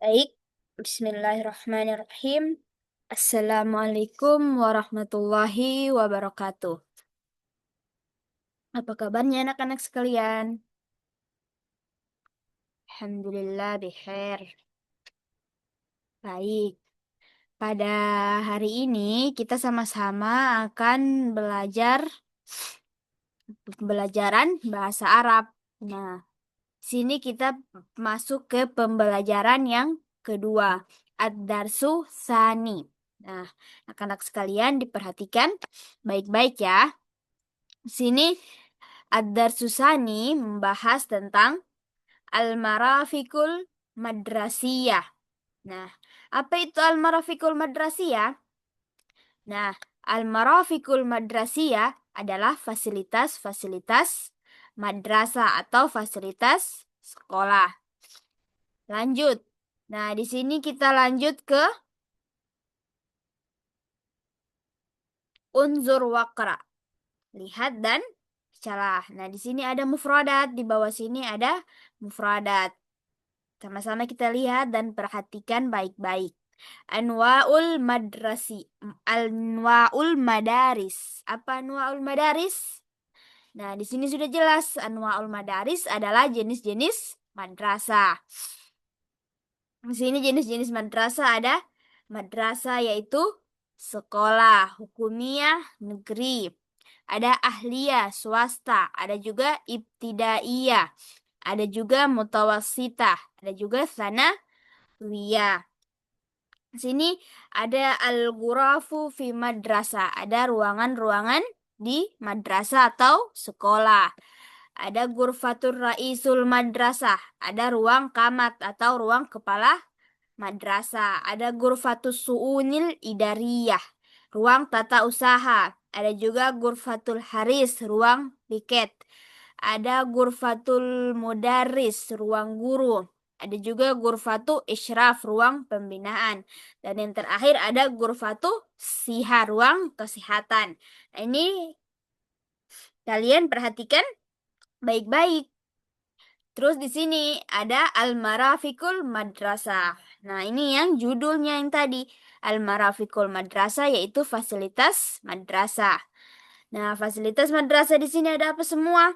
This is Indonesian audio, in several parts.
Baik, Bismillahirrahmanirrahim. Assalamualaikum warahmatullahi wabarakatuh. Apa kabarnya anak-anak sekalian? Alhamdulillah, bikhair. Baik, pada hari ini kita sama-sama akan belajar pembelajaran bahasa Arab. Nah, sini kita masuk ke pembelajaran yang kedua, Ad-Darsu Tsani. Nah, anak-anak sekalian diperhatikan baik-baik ya. Di sini Ad-Darsu Tsani membahas tentang Al-Marafiqul Madrasiyah. Nah, apa itu Al-Marafiqul Madrasiyah? Nah, Al-Marafiqul Madrasiyah adalah fasilitas-fasilitas madrasah atau fasilitas sekolah. Lanjut. Nah, di sini kita lanjut ke unzur waqra. Lihat dan calah. Nah, di sini ada mufradat, di bawah sini ada mufradat. Sama-sama kita lihat dan perhatikan baik-baik. Anwa'ul madrasi, anwa'ul madaris. Apa anwa'ul madaris? Nah, di sini sudah jelas anwa'ul madaris adalah jenis-jenis madrasah. Di sini jenis-jenis madrasah ada madrasah yaitu sekolah hukumiyah negeri. Ada ahliyah swasta, ada juga ibtidaiyah, ada juga mutawassitah, ada juga sanawiyah. Di sini ada al-ghurafu fi madrasah, ada ruangan-ruangan di madrasah atau sekolah. Ada ghurfatur raisul madrasah, ada ruang kamat atau ruang kepala madrasah. Ada ghurfatus su'unil idariyah, ruang tata usaha. Ada juga ghurfatul haris, ruang piket. Ada ghurfatul mudaris, ruang guru. Ada juga ghurfatu isyraf, ruang pembinaan. Dan yang terakhir ada ghurfatu siha, ruang kesehatan. Nah, ini kalian perhatikan baik-baik. Terus di sini ada Al-Marafiqul Madrasah. Nah, ini yang judulnya yang tadi. Al-Marafiqul Madrasah yaitu fasilitas madrasah. Nah, fasilitas madrasah di sini ada apa semua?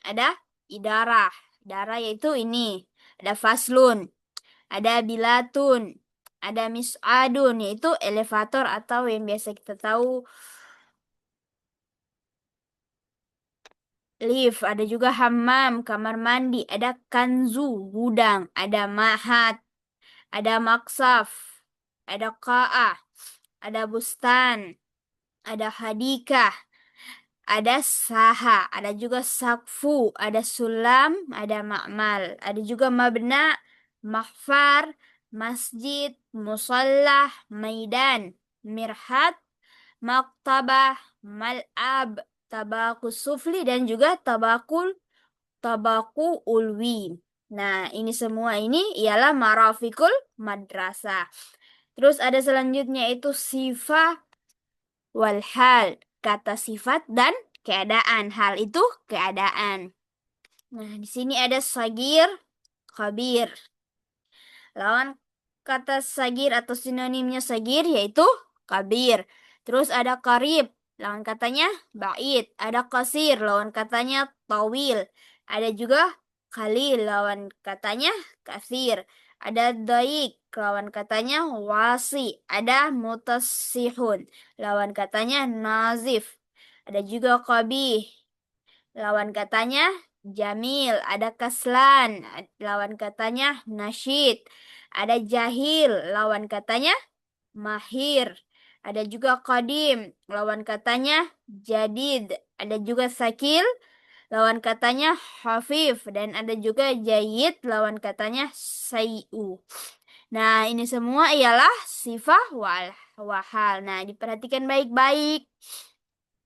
Ada idarah. Idarah yaitu ini. Ada faslun, ada bilatun, ada mis'adun yaitu elevator atau yang biasa kita tahu lift, ada juga hammam, kamar mandi, ada kanzu, gudang, ada mahat, ada maksaf, ada qa'ah, ada bustan, ada hadikah, ada saha, ada juga sakfu, ada sulam, ada ma'mal, ada juga mabna, mahfar, masjid, musallah, maidan, mirhat, maktabah, mal'ab, tabakus sufli, dan juga tabaku ulwi. Nah, ini semua ini ialah marafikul madrasah. Terus ada selanjutnya itu sifat wal hal, kata sifat dan keadaan. Hal itu keadaan. Nah, di sini ada sagir, khabir. Lawan kata sagir atau sinonimnya sagir yaitu kabir. Terus ada karib, lawan katanya ba'id. Ada kasir, lawan katanya tawil. Ada juga khalil, lawan katanya kasir. Ada daik, lawan katanya wasi. Ada mutasihun, lawan katanya nazif. Ada juga qabih, lawan katanya jamil. Ada kaslan, lawan katanya nasyid. Ada jahil, lawan katanya mahir. Ada juga qadim, lawan katanya jadid. Ada juga sakil, lawan katanya hafif. Dan ada juga jayid, lawan katanya sayu. Nah, ini semua ialah sifah wahal. Nah, diperhatikan baik-baik.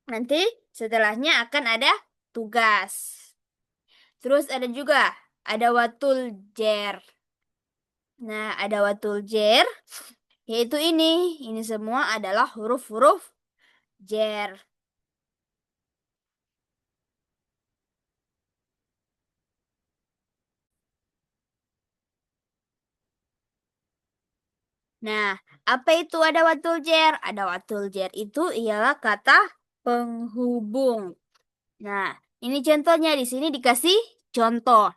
Nanti setelahnya akan ada tugas. Terus ada juga ada watul jer. Nah, ada watul jer yaitu ini semua adalah huruf-huruf jer. Nah, apa itu adawatul jar? Adawatul jar itu ialah kata penghubung. Nah, ini contohnya di sini dikasih contoh.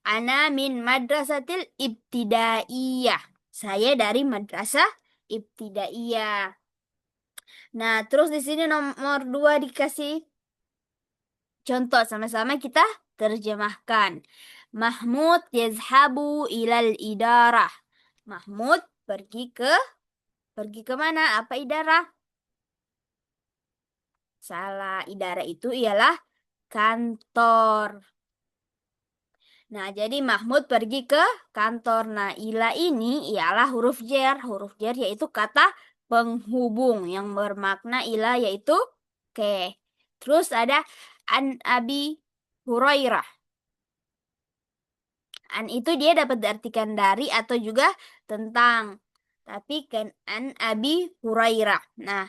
Ana min madrasatil ibtidaiyah. Saya dari madrasah ibtidaiyah. Nah, terus di sini nomor 2 dikasih contoh, sama-sama kita terjemahkan. Mahmud yazhabu ilal idarah. Mahmud pergi ke mana? Apa idarah? Salah, idarah itu ialah kantor. Nah, jadi Mahmud pergi ke kantor. Nah, ila ini ialah huruf jar. Huruf jar yaitu kata penghubung yang bermakna ila yaitu ke. Terus ada an Abi Hurairah. An itu dia dapat diartikan dari atau juga tentang. Tapi kan an Abi Hurairah. Nah,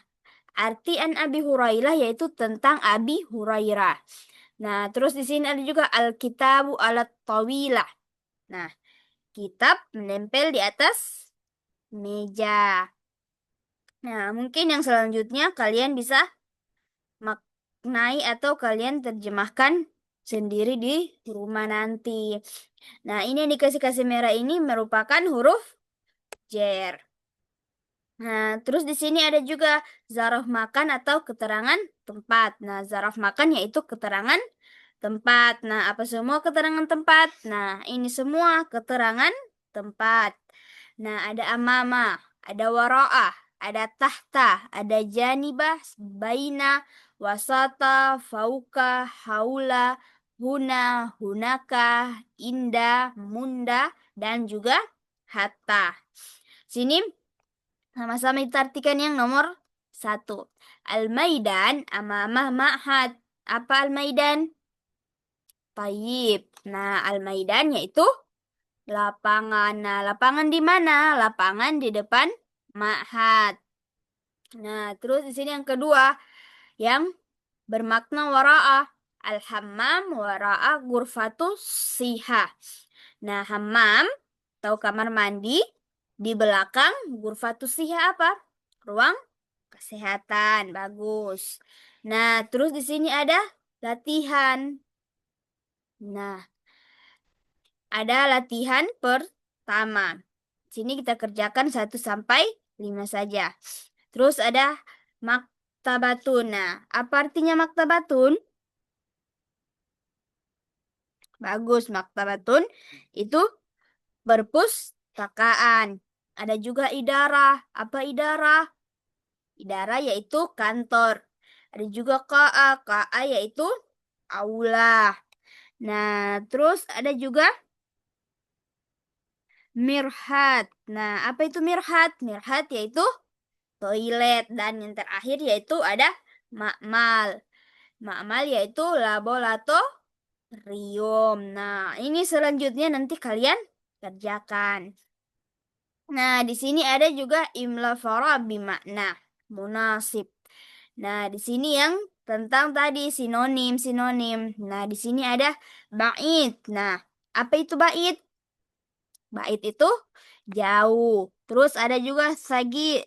arti an Abi Hurairah yaitu tentang Abi Hurairah. Nah, terus di sini ada juga Alkitabu alat tawilah. Nah, kitab menempel di atas meja. Nah, mungkin yang selanjutnya kalian bisa maknai atau kalian terjemahkan sendiri di rumah nanti. Nah, ini yang dikasih-kasih merah ini merupakan huruf jar. Nah, terus di sini ada juga zaraf makan atau keterangan tempat. Nah, zaraf makan yaitu keterangan tempat. Nah, apa semua keterangan tempat? Nah, ini semua keterangan tempat. Nah, ada amama, ada wara'ah, ada tahta, ada janibah, baina, wasata, fauka, haula, huna, hunaka, inda, munda, dan juga hatta. Sini sama-sama kita artikan yang nomor 1. Al-Maidan amamah ma'had. Apa Al-Maidan? Taib. Nah, Al-Maidan yaitu lapangan. Nah, lapangan di mana? Lapangan di depan ma'had. Nah, terus di sini yang kedua yang bermakna wara'ah. Al-hammam wara'ah gurfatu siha. Nah, hammam atau kamar mandi di belakang gurfatu siha apa? Ruang kesehatan. Bagus. Nah, terus di sini ada latihan. Nah, ada latihan pertama. Sini kita kerjakan 1 sampai 5 saja. Terus ada maktabatun. Nah, apa artinya maktabatun? Bagus, maktabatun itu perpustakaan. Ada juga idarah. Apa idarah? Idarah yaitu kantor. Ada juga KA. KA yaitu aula. Nah, terus ada juga mirhat. Nah, apa itu mirhat? Mirhat yaitu toilet. Dan yang terakhir yaitu ada makmal. Makmal yaitu laboratorium. Nah, ini selanjutnya nanti kalian kerjakan. Nah, di sini ada juga imla fara bimakna munasib. Nah, di sini yang tentang tadi sinonim. Nah, di sini ada bait. Nah, apa itu bait? Bait itu jauh. Terus ada juga sakil.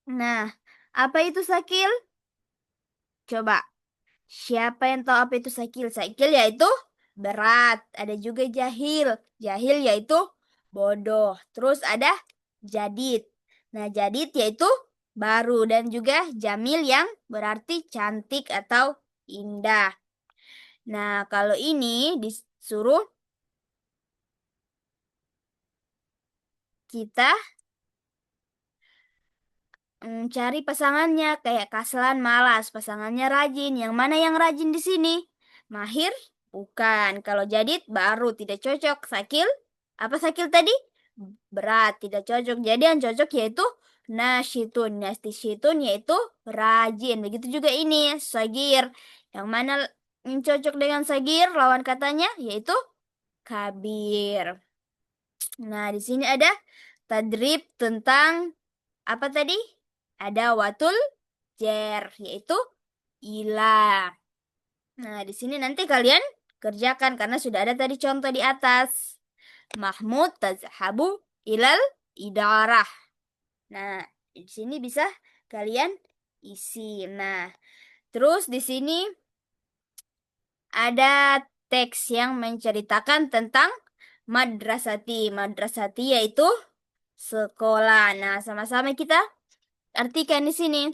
Nah, apa itu sakil? Coba, siapa yang tahu apa itu sakil? Sakil yaitu berat. Ada juga jahil. Jahil yaitu bodoh. Terus ada jadid. Nah, jadid yaitu baru dan juga jamil yang berarti cantik atau indah. Nah, kalau ini disuruh kita cari pasangannya kayak kaslan malas, pasangannya rajin. Yang mana yang rajin di sini? Mahir? Bukan. Kalau jadid baru tidak cocok. Sakil? Apa sakil tadi? Berat, tidak cocok. Jadi yang cocok yaitu nasyitun. Nasyitun yaitu rajin. Begitu juga ini, sagir. Yang mana yang cocok dengan sagir lawan katanya yaitu kabir. Nah, di sini ada tadrib tentang apa tadi? Ada watul jer, yaitu ila. Nah, di sini nanti kalian kerjakan karena sudah ada tadi contoh di atas. Mahmud tazhabu ilal idarah. Nah, di sini bisa kalian isi. Nah, terus di sini ada teks yang menceritakan tentang madrasati. Madrasati yaitu sekolah. Nah, sama-sama kita artikan di sini.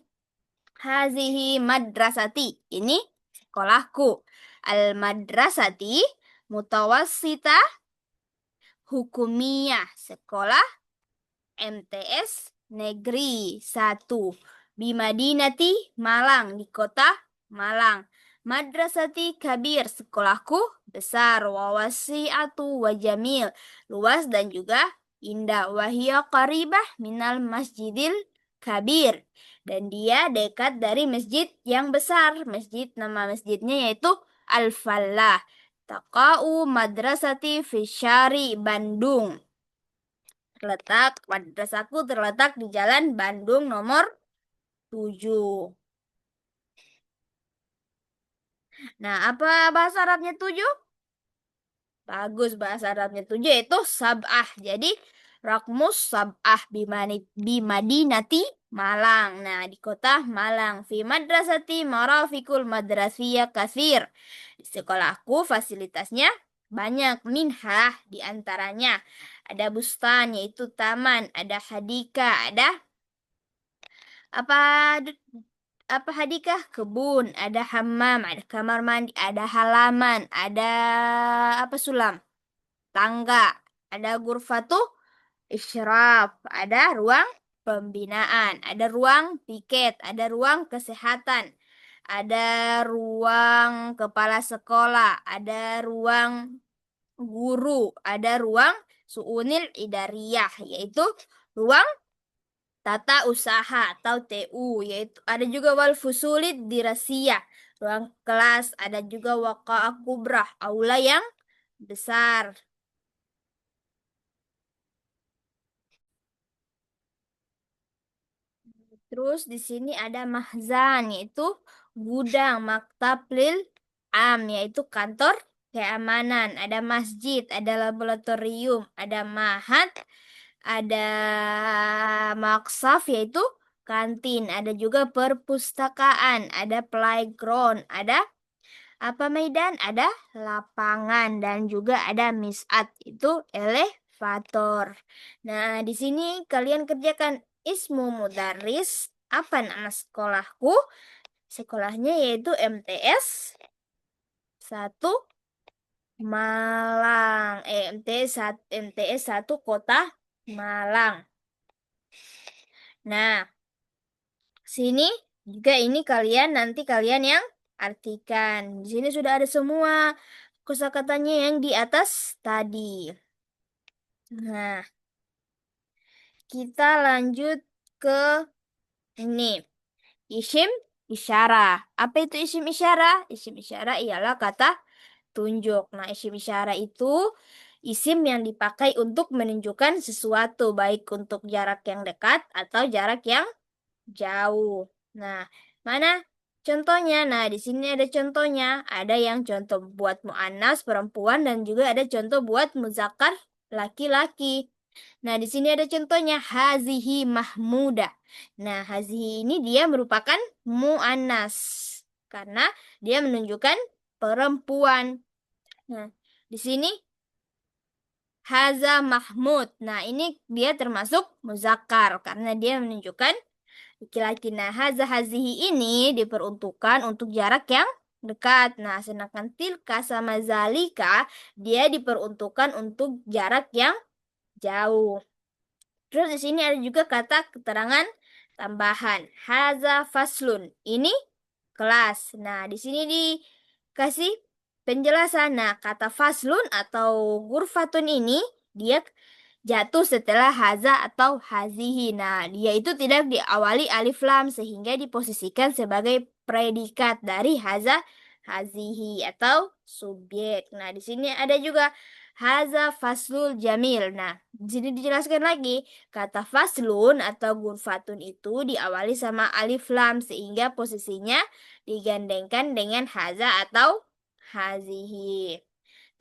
Hazihi madrasati. Ini sekolahku. Al-madrasati mutawassita hukumiyah. Sekolah MTS Negeri 1 di Madinati Malang, di kota Malang. Madrasati Kabir, sekolahku besar, wawasi'atu wa jamil, luas dan juga indah. Wahia qaribah minal masjidil Kabir, dan dia dekat dari masjid yang besar. Masjid, nama masjidnya yaitu Al-Falah. Taqa'u madrasati Fisyari Bandung. Madrasahku terletak di Jalan Bandung nomor 7. Nah, apa bahasa Arabnya 7? Bagus, bahasa Arabnya 7 itu sab'ah. Jadi, Rakmus sab'ah bimadinati Malang. Nah, di kota Malang. Fi madrasati marafikul madrasiyah kasir. Di sekolahku fasilitasnya banyak. Minhah di antaranya. Ada bustan, yaitu taman. Ada hadika, ada apa apa hadikah kebun, ada hammam, ada kamar mandi, ada halaman, ada apa sulam, tangga, ada gurfatu isyraf, ada ruang pembinaan, ada ruang piket, ada ruang kesehatan, ada ruang kepala sekolah, ada ruang guru, ada ruang suunil idariyah, yaitu ruang tata usaha atau TU, yaitu ada juga wal fusulit dirasiyah, ruang kelas, ada juga waqa'ah kubrah, aula yang besar. Terus di sini ada mahzan, yaitu gudang. Maktab lil am, yaitu kantor keamanan. Ada masjid, ada laboratorium, ada mahat, ada maksaf, yaitu kantin. Ada juga perpustakaan, ada playground, ada apa medan, ada lapangan, dan juga ada misat, itu elevator. Nah, di sini kalian kerjakan ismu mudaris. Apa nama sekolahku? Sekolahnya yaitu MTS 1 Malang. MTS 1 Kota Malang. Nah, sini juga ini nanti kalian yang artikan. Di sini sudah ada semua kosakatanya yang di atas tadi. Nah, kita lanjut ke ini. Isim isyarah. Apa itu isim isyarah? Isim isyarah ialah kata tunjuk. Nah, isim isyarah itu isim yang dipakai untuk menunjukkan sesuatu, baik untuk jarak yang dekat atau jarak yang jauh. Nah, mana contohnya? Nah, di sini ada contohnya. Ada yang contoh buat muannas perempuan dan juga ada contoh buat muzakkar laki-laki. Nah, di sini ada contohnya hazihi mahmuda. Nah, hazihi ini dia merupakan muannas karena dia menunjukkan perempuan. Nah, di sini haza mahmud. Nah, ini dia termasuk muzakkar karena dia menunjukkan laki-laki. Nah, haza hazihi ini diperuntukkan untuk jarak yang dekat. Nah, sedangkan tilka sama zalika dia diperuntukkan untuk jarak yang jauh. Terus di sini ada juga kata keterangan tambahan. Haza faslun. Ini kelas. Nah, di sini dikasih penjelasan. Nah, kata faslun atau gurfatun ini dia jatuh setelah haza atau hazihi. Nah, dia itu tidak diawali alif lam sehingga diposisikan sebagai predikat dari haza hazihi atau subjek. Nah, di sini ada juga haza faslul jamil. Nah, di sini dijelaskan lagi kata faslun atau gurfatun itu diawali sama alif lam sehingga posisinya digandengkan dengan haza atau hazihi.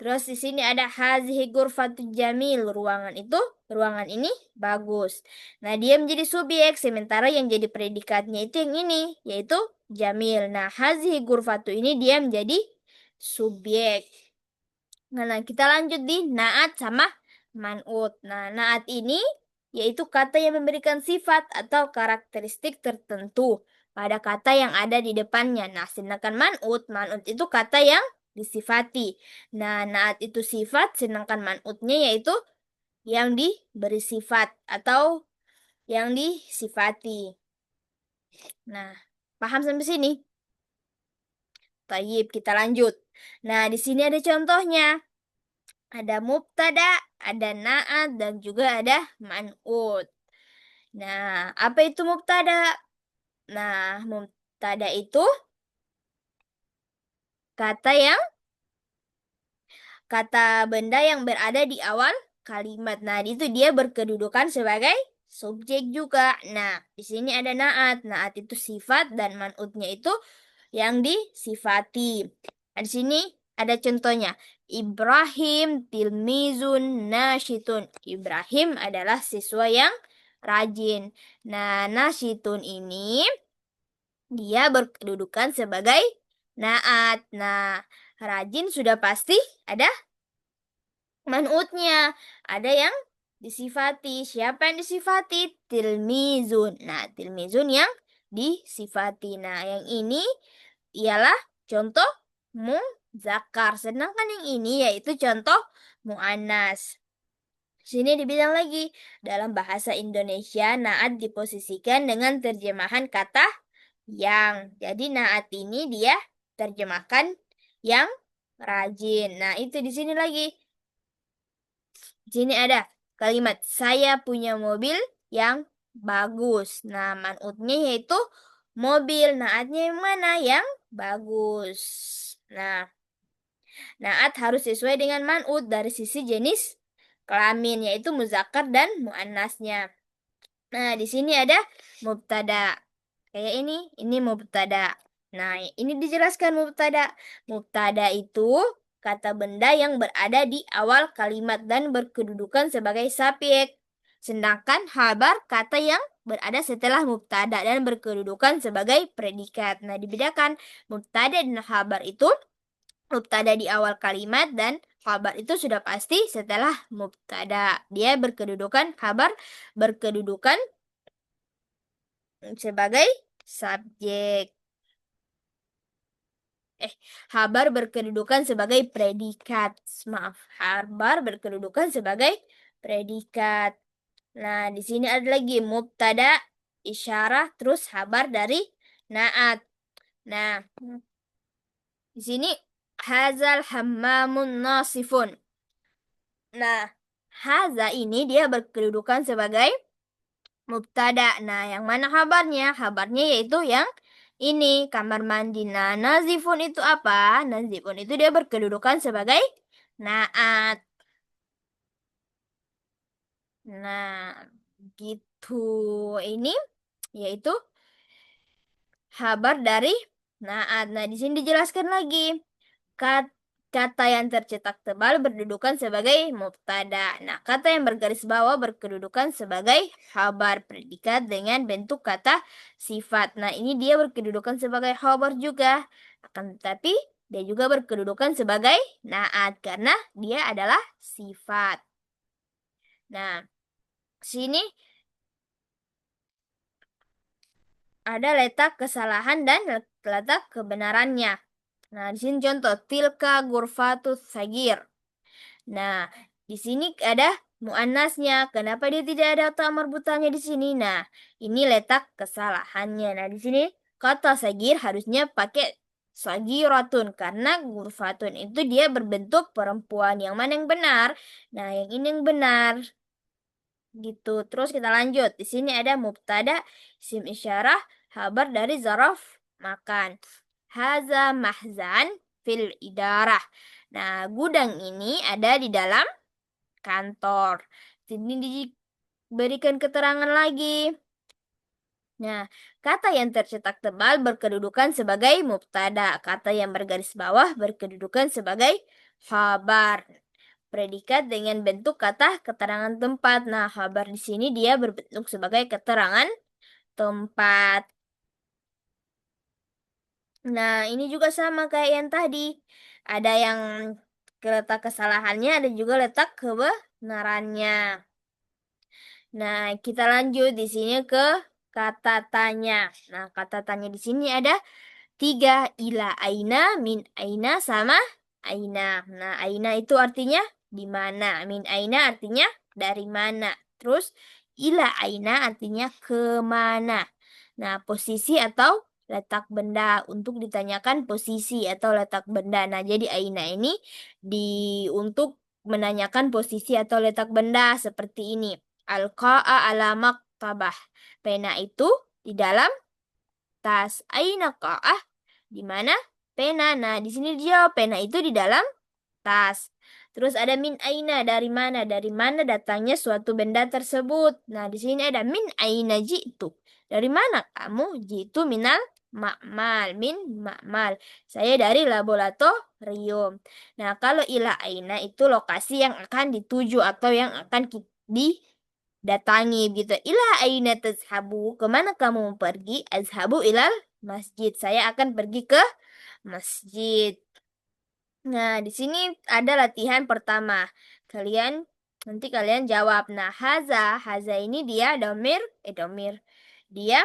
Terus di sini ada hazihi ghurfatul jamil, ruangan itu ruangan ini bagus. Nah, dia menjadi subjek, sementara yang jadi predikatnya itu yang ini, yaitu Jamil. Nah, hazihi ghurfatu ini dia menjadi subjek. Nah, kita lanjut di naat sama man'ut. Nah, naat ini yaitu kata yang memberikan sifat atau karakteristik tertentu pada kata yang ada di depannya. Nah, sedangkan man'ut itu kata yang disifati. Nah, naat itu sifat, sedangkan man'utnya yaitu yang diberi sifat atau yang disifati. Nah, paham sampai sini? Tayyib, kita lanjut. Nah, di sini ada contohnya. Ada mubtada, ada na'at, dan juga ada man'ut. Nah, apa itu mubtada? Nah, mubtada itu kata benda yang berada di awal kalimat. Nah, itu dia berkedudukan sebagai subjek juga. Nah, di sini ada na'at. Na'at itu sifat dan man'utnya itu yang disifati. Nah, di sini ada contohnya. Ibrahim tilmizun nasyitun. Ibrahim adalah siswa yang rajin. Nah, nasyitun ini dia berkedudukan sebagai naat. Nah, rajin sudah pasti ada man'utnya. Ada yang disifati. Siapa yang disifati? Tilmizun. Nah, tilmizun yang disifati. Nah, yang ini ialah contoh muzakkar. Sedangkan yang ini yaitu contoh muannas. Sini dibilang lagi, dalam bahasa Indonesia, naat diposisikan dengan terjemahan kata yang. Jadi naat ini dia terjemahkan yang rajin. Nah, itu di sini lagi. Di sini ada kalimat saya punya mobil yang bagus. Nah, man'utnya yaitu mobil. Naatnya yang mana? Yang bagus. Nah, naat harus sesuai dengan man'ut dari sisi jenis kelamin, yaitu muzakkar dan muannasnya. Nah, di sini ada mubtada. Kayak ini mubtada. Nah, ini dijelaskan mubtada. Mubtada itu kata benda yang berada di awal kalimat dan berkedudukan sebagai subjek. Sedangkan khabar kata yang berada setelah mubtada dan berkedudukan sebagai predikat. Nah, dibedakan mubtada dan khabar itu mubtada di awal kalimat dan khabar itu sudah pasti setelah mubtada. Dia berkedudukan khabar berkedudukan sebagai subjek. Khabar berkedudukan sebagai predikat. Maaf, khabar berkedudukan sebagai predikat. Nah, di sini ada lagi mubtada, isyarah, terus khabar dari naat. Nah, di sini hazal hammamun nasifun. Nah, haza ini dia berkedudukan sebagai mubtada. Nah, yang mana kabarnya? Kabarnya yaitu yang ini, kamar mandi. Nah, nazifun itu apa? Nazifun itu dia berkedudukan sebagai naat. Nah, gitu. Ini yaitu kabar dari naat. Nah, di sini dijelaskan lagi. Kata yang tercetak tebal berkedudukan sebagai mubtada. Nah, kata yang bergaris bawah berkedudukan sebagai khabar predikat dengan bentuk kata sifat. Nah, ini dia berkedudukan sebagai khabar juga. Akan tetapi dia juga berkedudukan sebagai naat karena dia adalah sifat. Nah, sini ada letak kesalahan dan letak kebenarannya. Nah, di sini contoh tilka ghurfatus sagir. Nah, di sini ada muannasnya. Kenapa dia tidak ada ta marbutannya di sini? Nah, ini letak kesalahannya. Nah, di sini kata sagir harusnya pakai sagiratun karena ghurfatun itu dia berbentuk perempuan. Yang mana yang benar? Nah, yang ini yang benar. Gitu. Terus kita lanjut. Di sini ada mubtada, isim isyarah, kabar dari zaraf makan. Haza mahzan fil idarah. Nah, gudang ini ada di dalam kantor. Sini diberikan keterangan lagi. Nah, kata yang tercetak tebal berkedudukan sebagai mubtada. Kata yang bergaris bawah berkedudukan sebagai khabar predikat dengan bentuk kata keterangan tempat. Nah, khabar di sini dia berbentuk sebagai keterangan tempat. Nah, ini juga sama kayak yang tadi. Ada yang letak kesalahannya, ada juga letak kebenarannya. Nah, kita lanjut di sini ke kata tanya. Nah, kata tanya di sini ada tiga, ila aina, min aina, sama aina. Nah, aina itu artinya di mana. Min aina artinya dari mana. Terus ila aina artinya ke mana. Nah, posisi atau letak benda, untuk ditanyakan posisi atau letak benda. Nah, jadi aina ini di untuk menanyakan posisi atau letak benda seperti ini. Al-qa'a ala maktabah. Pena itu di dalam tas. Aina qa'ah, di mana pena. Nah, di sini dia pena itu di dalam tas. Terus ada min aina, dari mana? Dari mana datangnya suatu benda tersebut? Nah, di sini ada min aina jitu. Dari mana kamu? Jitu minal ma'mal. Min ma'mal. Saya dari laboratorium. Nah, kalau ila aina itu lokasi yang akan dituju atau yang akan didatangi gitu. Ila aina tazhabu. Kemana kamu pergi? Azhabu ilal masjid. Saya akan pergi ke masjid. Nah, di sini ada latihan pertama. Kalian nanti kalian jawab. Nah, haza ini dia domir. Dia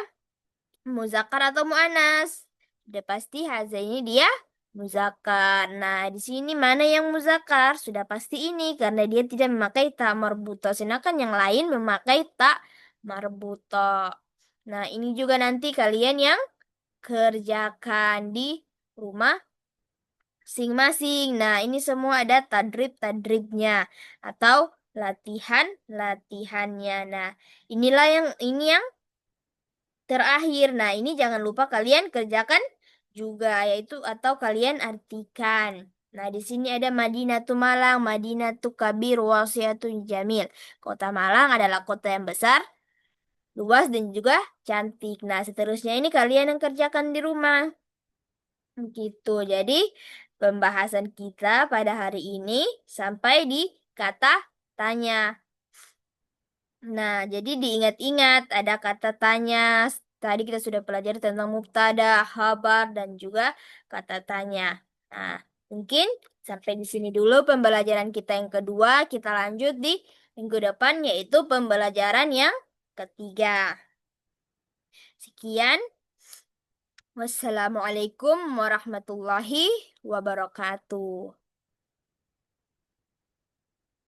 muzakkar atau muannas. Udah pasti haza ini dia muzakkar. Nah, di sini mana yang muzakkar? Sudah pasti ini karena dia tidak memakai ta marbuto. Sedangkan yang lain memakai ta marbuto. Nah, ini juga nanti kalian yang kerjakan di rumah masing-masing. Nah, ini semua ada tadrib-tadribnya atau latihan-latihannya. Nah, ini yang terakhir. Nah, ini jangan lupa kalian kerjakan juga yaitu atau kalian artikan. Nah, di sini ada Madinatu Malang, Madinatu Kabir, Wasiatun Jamil. Kota Malang adalah kota yang besar, luas dan juga cantik. Nah, seterusnya ini kalian yang kerjakan di rumah. Gitu. Jadi, pembahasan kita pada hari ini sampai di kata tanya. Nah, jadi diingat-ingat ada kata tanya. Tadi kita sudah pelajari tentang mubtada, khabar, dan juga kata tanya. Nah, mungkin sampai di sini dulu pembelajaran kita yang kedua. Kita lanjut di minggu depan, yaitu pembelajaran yang ketiga. Sekian. Wassalamualaikum warahmatullahi wabarakatuh.